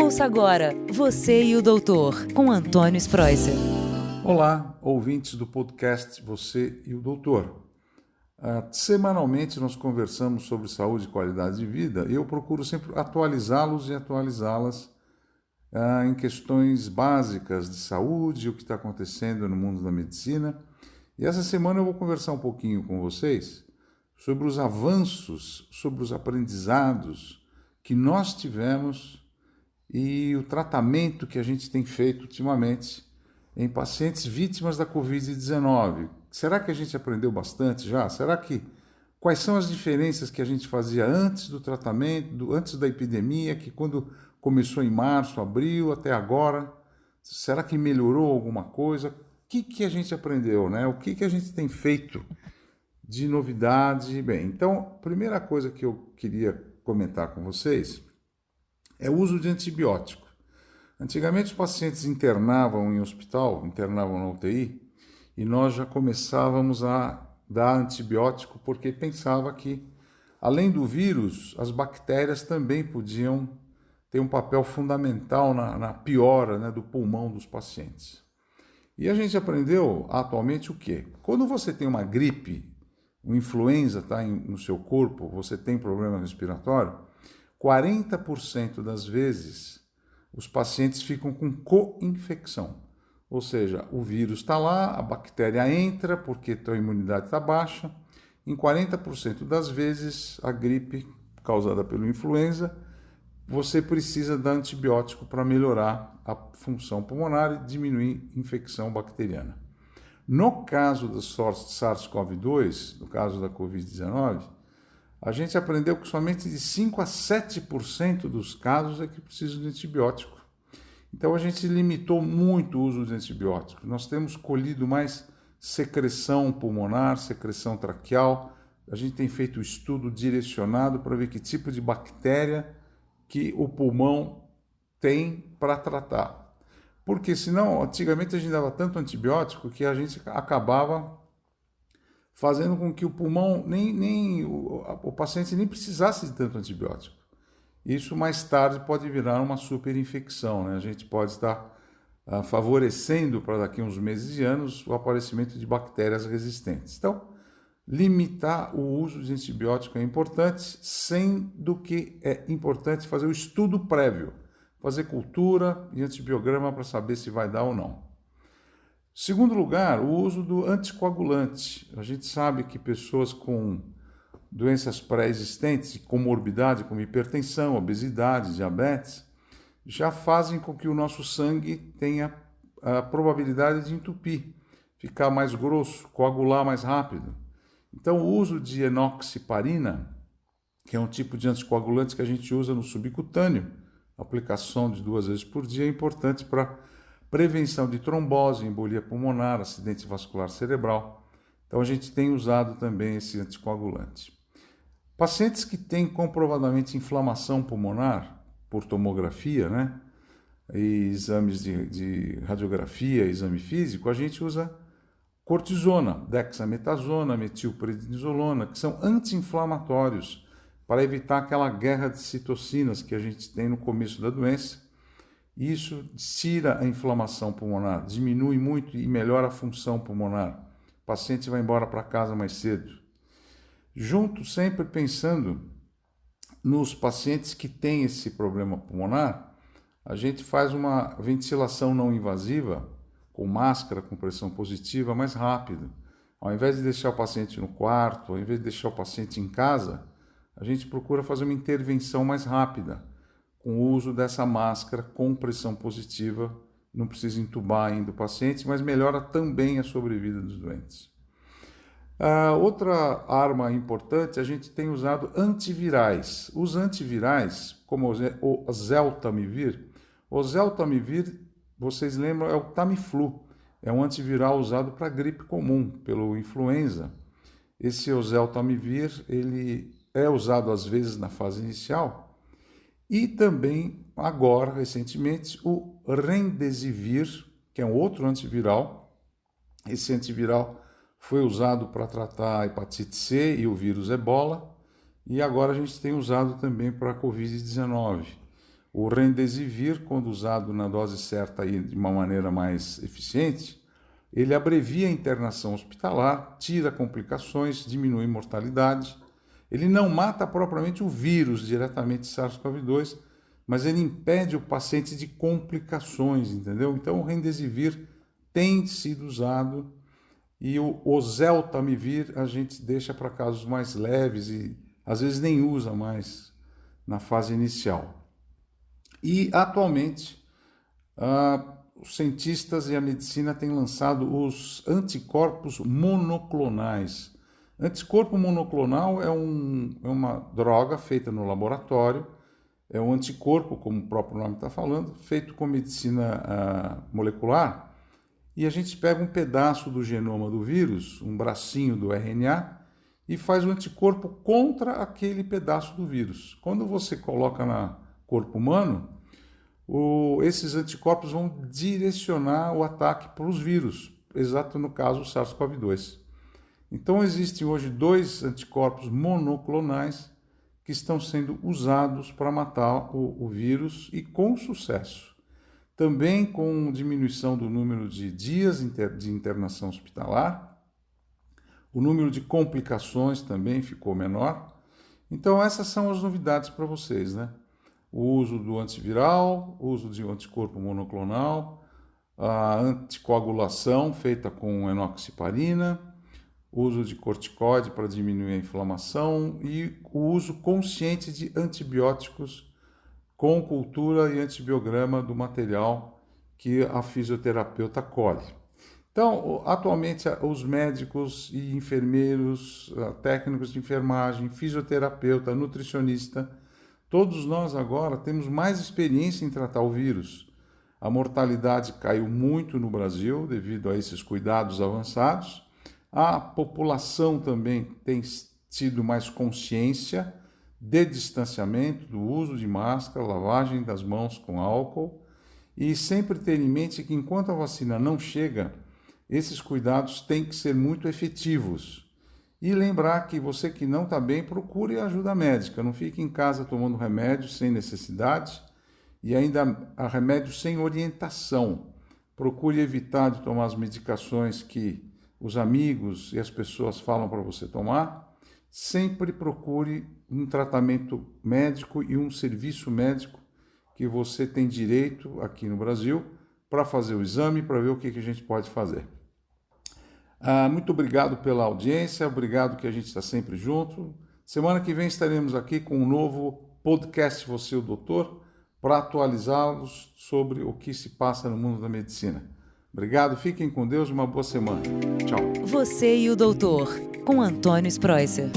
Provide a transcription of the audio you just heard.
Ouça agora Você e o Doutor, com Antônio Spreuser. Olá, ouvintes do podcast Você e o Doutor. Semanalmente nós conversamos sobre saúde e qualidade de vida e eu procuro sempre atualizá-los e atualizá-las em questões básicas de saúde, o que está acontecendo no mundo da medicina. E essa semana eu vou conversar um pouquinho com vocês sobre os avanços, sobre os aprendizados que nós tivemos e o tratamento que a gente tem feito ultimamente em pacientes vítimas da Covid-19. Será que a gente aprendeu bastante já? Quais são as diferenças que a gente fazia antes do tratamento, antes da epidemia, que quando começou em março, abril, até agora? Será que melhorou alguma coisa? O que a gente aprendeu, né? O que a gente tem feito de novidade? Bem, então, a primeira coisa que eu queria comentar com vocês é o uso de antibiótico. Antigamente os pacientes internavam em hospital, internavam na UTI, e nós já começávamos a dar antibiótico porque pensava que, além do vírus, as bactérias também podiam ter um papel fundamental na piora, né, do pulmão dos pacientes. E a gente aprendeu atualmente o quê? Quando você tem uma gripe, uma influenza está no seu corpo, você tem problema respiratório, 40% das vezes os pacientes ficam com co-infecção. Ou seja, o vírus está lá, a bactéria entra porque a imunidade está baixa. Em 40% das vezes, a gripe causada pela influenza, você precisa dar antibiótico para melhorar a função pulmonar e diminuir a infecção bacteriana. No caso do SARS-CoV-2, no caso da Covid-19, a gente aprendeu que somente de 5 a 7% dos casos é que precisam de antibiótico. Então a gente limitou muito o uso de antibióticos. Nós temos colhido mais secreção pulmonar, secreção traqueal. A gente tem feito estudo direcionado para ver que tipo de bactéria que o pulmão tem para tratar. Porque senão, antigamente a gente dava tanto antibiótico que a gente acabava fazendo com que o pulmão, o paciente nem precisasse de tanto antibiótico. Isso mais tarde pode virar uma superinfecção, né? A gente pode estar favorecendo para daqui a uns meses e anos o aparecimento de bactérias resistentes. Então, limitar o uso de antibiótico é importante, sendo que é importante fazer o estudo prévio, fazer cultura e antibiograma para saber se vai dar ou não. Segundo lugar, o uso do anticoagulante. A gente sabe que pessoas com doenças pré-existentes, comorbidade como hipertensão, obesidade, diabetes, já fazem com que o nosso sangue tenha a probabilidade de entupir, ficar mais grosso, coagular mais rápido. Então, o uso de enoxiparina, que é um tipo de anticoagulante que a gente usa no subcutâneo, aplicação de 2 vezes por dia, é importante para prevenção de trombose, embolia pulmonar, acidente vascular cerebral. Então a gente tem usado também esse anticoagulante. Pacientes que têm comprovadamente inflamação pulmonar por tomografia, né, e exames de radiografia, exame físico, a gente usa cortisona, dexametasona, metilprednisolona, que são anti-inflamatórios para evitar aquela guerra de citocinas que a gente tem no começo da doença. Isso tira a inflamação pulmonar, diminui muito e melhora a função pulmonar. O paciente vai embora para casa mais cedo. Junto, sempre pensando nos pacientes que têm esse problema pulmonar, a gente faz uma ventilação não invasiva, com máscara, com pressão positiva, mais rápido. Ao invés de deixar o paciente no quarto, ao invés de deixar o paciente em casa, a gente procura fazer uma intervenção mais rápida, com o uso dessa máscara com pressão positiva. Não precisa entubar ainda o paciente, mas melhora também a sobrevida dos doentes. Outra arma importante, a gente tem usado antivirais. Os antivirais, como o Zeltamivir, vocês lembram, é o Tamiflu, é um antiviral usado para gripe comum, pelo influenza. Esse Oseltamivir, ele é usado às vezes na fase inicial, e também, agora, recentemente, o Remdesivir, que é um outro antiviral. Esse antiviral foi usado para tratar a hepatite C e o vírus Ebola, e agora a gente tem usado também para a Covid-19. O Remdesivir, quando usado na dose certa e de uma maneira mais eficiente, ele abrevia a internação hospitalar, tira complicações, diminui mortalidade. Ele não mata propriamente o vírus, diretamente SARS-CoV-2, mas ele impede o paciente de complicações, entendeu? Então o Remdesivir tem sido usado e o Oseltamivir a gente deixa para casos mais leves e às vezes nem usa mais na fase inicial. E atualmente os cientistas e a medicina têm lançado os anticorpos monoclonais. Anticorpo monoclonal é uma droga feita no laboratório, é um anticorpo, como o próprio nome está falando, feito com medicina molecular, e a gente pega um pedaço do genoma do vírus, um bracinho do RNA, e faz o anticorpo contra aquele pedaço do vírus. Quando você coloca no corpo humano, esses anticorpos vão direcionar o ataque para os vírus, exato no caso o SARS-CoV-2. Então existem hoje 2 anticorpos monoclonais que estão sendo usados para matar o vírus e com sucesso. Também com diminuição do número de dias de internação hospitalar, o número de complicações também ficou menor. Então essas são as novidades para vocês, né? O uso do antiviral, o uso de um anticorpo monoclonal, a anticoagulação feita com enoxiparina, o uso de corticoide para diminuir a inflamação e o uso consciente de antibióticos com cultura e antibiograma do material que a fisioterapeuta colhe. Então, atualmente, os médicos e enfermeiros, técnicos de enfermagem, fisioterapeuta, nutricionista, todos nós agora temos mais experiência em tratar o vírus. A mortalidade caiu muito no Brasil devido a esses cuidados avançados. A população também tem tido mais consciência de distanciamento, do uso de máscara, lavagem das mãos com álcool e sempre ter em mente que enquanto a vacina não chega, esses cuidados têm que ser muito efetivos. E lembrar que você que não está bem, procure ajuda médica, não fique em casa tomando remédio sem necessidade e ainda remédio sem orientação. Procure evitar de tomar as medicações que os amigos e as pessoas falam para você tomar. Sempre procure um tratamento médico e um serviço médico que você tem direito aqui no Brasil para fazer o exame, para ver o que a gente pode fazer. Muito obrigado pela audiência, obrigado que a gente está sempre junto. Semana que vem estaremos aqui com um novo podcast Você o Doutor, para atualizá-los sobre o que se passa no mundo da medicina. Obrigado, fiquem com Deus, uma boa semana. Tchau. Você e o Doutor, com Antônio Spreuser.